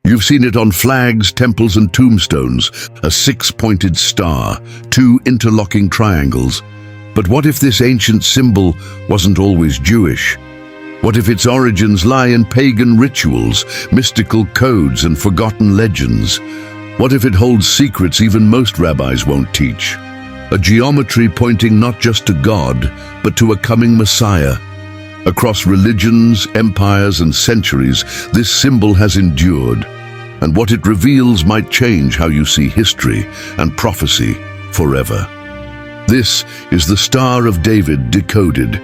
You've seen it on flags, temples and tombstones, a six-pointed star, two interlocking triangles. But what if this ancient symbol wasn't always Jewish? What if its origins lie in pagan rituals, mystical codes and forgotten legends? What if it holds secrets even most rabbis won't teach? A geometry pointing not just to God, but to a coming Messiah. Across religions, empires and centuries, this symbol has endured. And what it reveals might change how you see history and prophecy forever. This is the Star of David Decoded.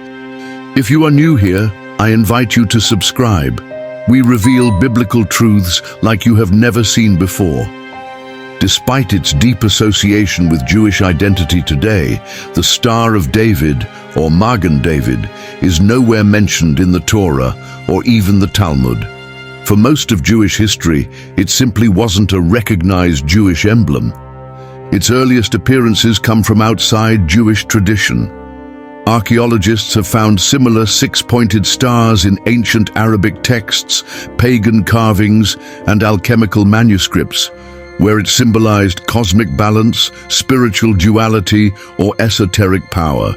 If you are new here, I invite you to subscribe. We reveal biblical truths like you have never seen before. Despite its deep association with Jewish identity today, the Star of David, or Magen David, is nowhere mentioned in the Torah or even the Talmud. For most of Jewish history, it simply wasn't a recognized Jewish emblem. Its earliest appearances come from outside Jewish tradition. Archaeologists have found similar six-pointed stars in ancient Arabic texts, pagan carvings, and alchemical manuscripts, where it symbolized cosmic balance, spiritual duality, or esoteric power.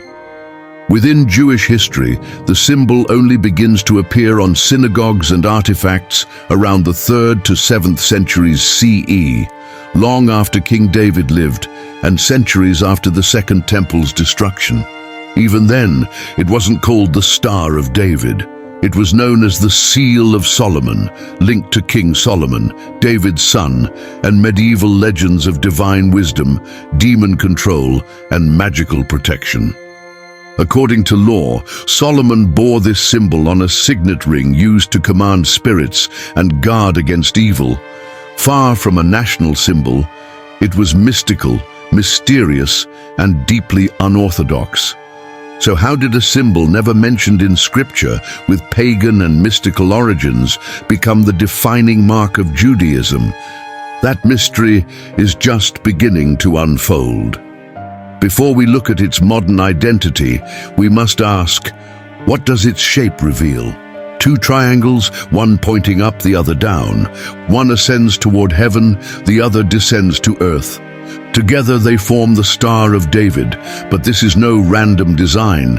Within Jewish history, the symbol only begins to appear on synagogues and artifacts around the 3rd to 7th centuries CE, long after King David lived and centuries after the Second Temple's destruction. Even then, it wasn't called the Star of David. It was known as the Seal of Solomon, linked to King Solomon, David's son, and medieval legends of divine wisdom, demon control, and magical protection. According to law, Solomon bore this symbol on a signet ring used to command spirits and guard against evil. Far from a national symbol, it was mystical, mysterious, and deeply unorthodox. So how did a symbol never mentioned in scripture with pagan and mystical origins become the defining mark of Judaism? That mystery is just beginning to unfold. Before we look at its modern identity, we must ask, what does its shape reveal? Two triangles, one pointing up, the other down. One ascends toward heaven, the other descends to earth. Together they form the Star of David, but this is no random design.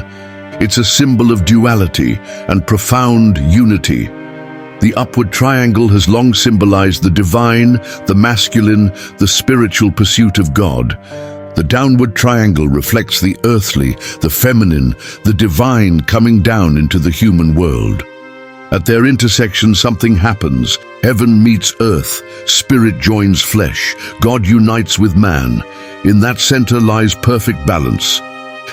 It's a symbol of duality and profound unity. The upward triangle has long symbolized the divine, the masculine, the spiritual pursuit of God. The downward triangle reflects the earthly, the feminine, the divine coming down into the human world. At their intersection, something happens. Heaven meets earth, spirit joins flesh, God unites with man. In that center lies perfect balance.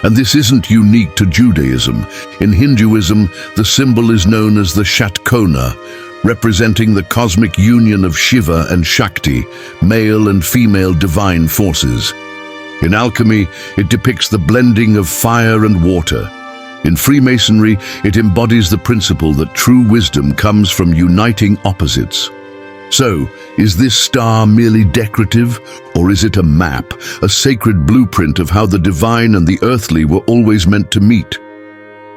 And this isn't unique to Judaism. In Hinduism, the symbol is known as the Shatkona, representing the cosmic union of Shiva and Shakti, male and female divine forces. In alchemy, it depicts the blending of fire and water. In Freemasonry, it embodies the principle that true wisdom comes from uniting opposites. So, is this star merely decorative, or is it a map, a sacred blueprint of how the divine and the earthly were always meant to meet?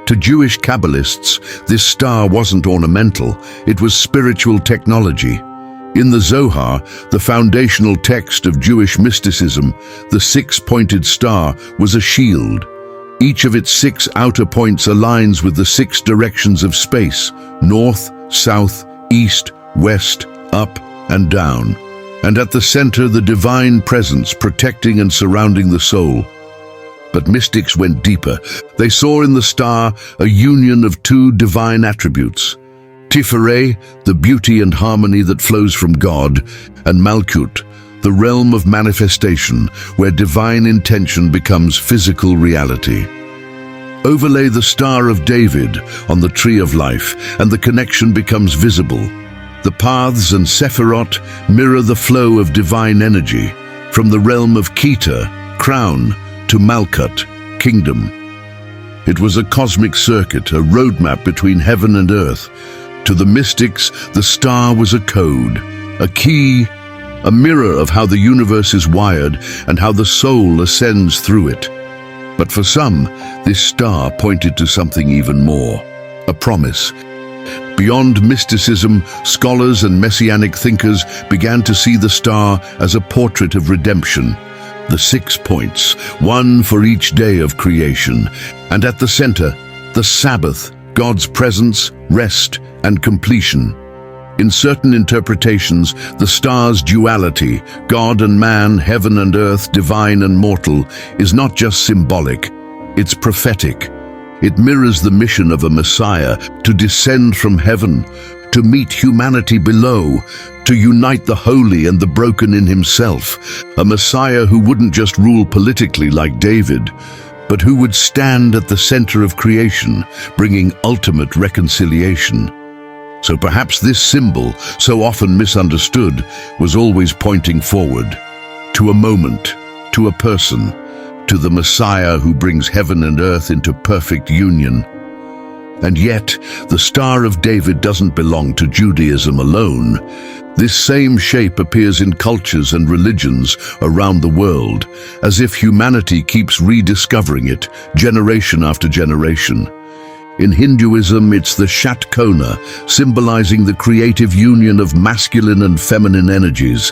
To Jewish Kabbalists, this star wasn't ornamental, it was spiritual technology. In the Zohar, the foundational text of Jewish mysticism, the six-pointed star was a shield. Each of its 6 outer points aligns with the 6 directions of space: north, south, east, west, up, and down. And at the center, the divine presence protecting and surrounding the soul. But mystics went deeper. They saw in the star a union of 2 divine attributes: Tifereh, the beauty and harmony that flows from God, and Malkut, the realm of manifestation, where divine intention becomes physical reality. Overlay the Star of David on the Tree of Life, and the connection becomes visible. The paths and Sephirot mirror the flow of divine energy, from the realm of Kheta, crown, to Malkut, kingdom. It was a cosmic circuit, a roadmap between heaven and earth. To the mystics, the star was a code, a key, a mirror of how the universe is wired and how the soul ascends through it. But for some, this star pointed to something even more, a promise. Beyond mysticism, scholars and Messianic thinkers began to see the star as a portrait of redemption. The 6 points, one for each day of creation, and at the center, the Sabbath, God's presence, rest, and completion. In certain interpretations, the star's duality, God and man, heaven and earth, divine and mortal, is not just symbolic, it's prophetic. It mirrors the mission of a Messiah to descend from heaven, to meet humanity below, to unite the holy and the broken in himself. A Messiah who wouldn't just rule politically like David, but who would stand at the center of creation, bringing ultimate reconciliation. So perhaps this symbol, so often misunderstood, was always pointing forward, to a moment, to a person, to the Messiah who brings heaven and earth into perfect union. And yet, the Star of David doesn't belong to Judaism alone. This same shape appears in cultures and religions around the world, as if humanity keeps rediscovering it, generation after generation. In Hinduism, it's the Shatkona, symbolizing the creative union of masculine and feminine energies.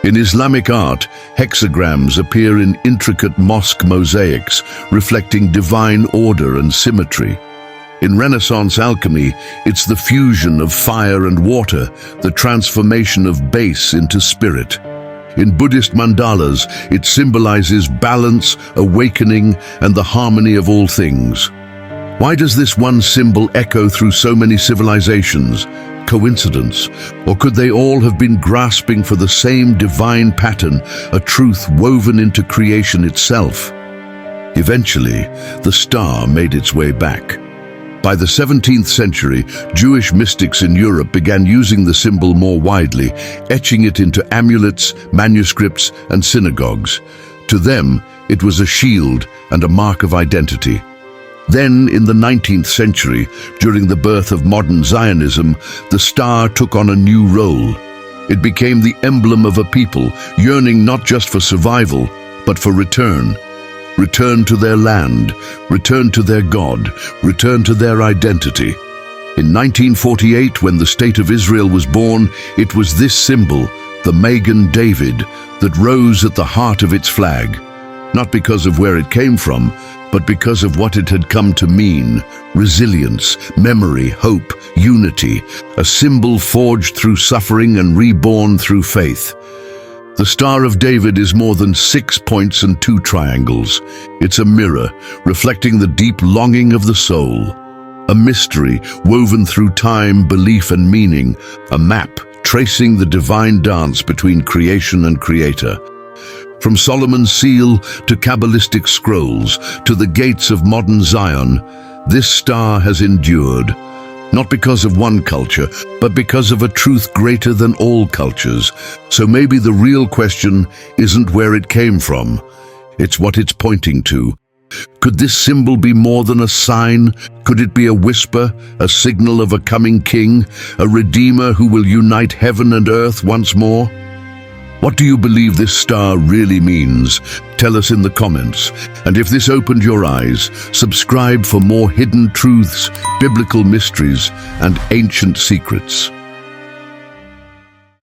In Islamic art, hexagrams appear in intricate mosque mosaics, reflecting divine order and symmetry. In Renaissance alchemy, it's the fusion of fire and water, the transformation of base into spirit. In Buddhist mandalas, it symbolizes balance, awakening, and the harmony of all things. Why does this one symbol echo through so many civilizations? Coincidence? Or could they all have been grasping for the same divine pattern, a truth woven into creation itself? Eventually, the star made its way back. By the 17th century, Jewish mystics in Europe began using the symbol more widely, etching it into amulets, manuscripts, and synagogues. To them, it was a shield and a mark of identity. Then, in the 19th century, during the birth of modern Zionism, the star took on a new role. It became the emblem of a people yearning not just for survival, but for return. Return to their land, return to their God, return to their identity. In 1948, when the State of Israel was born, it was this symbol, the Magen David, that rose at the heart of its flag. Not because of where it came from, but because of what it had come to mean: resilience, memory, hope, unity, a symbol forged through suffering and reborn through faith. The Star of David is more than 6 points and 2 triangles. It's a mirror, reflecting the deep longing of the soul. A mystery woven through time, belief, and meaning. A map tracing the divine dance between creation and creator. From Solomon's seal to Kabbalistic scrolls to the gates of modern Zion, this star has endured, not because of one culture, but because of a truth greater than all cultures. So maybe the real question isn't where it came from, it's what it's pointing to. Could this symbol be more than a sign? Could it be a whisper, a signal of a coming king, a redeemer who will unite heaven and earth once more? What do you believe this star really means? Tell us in the comments. And if this opened your eyes, subscribe for more hidden truths, biblical mysteries, and ancient secrets.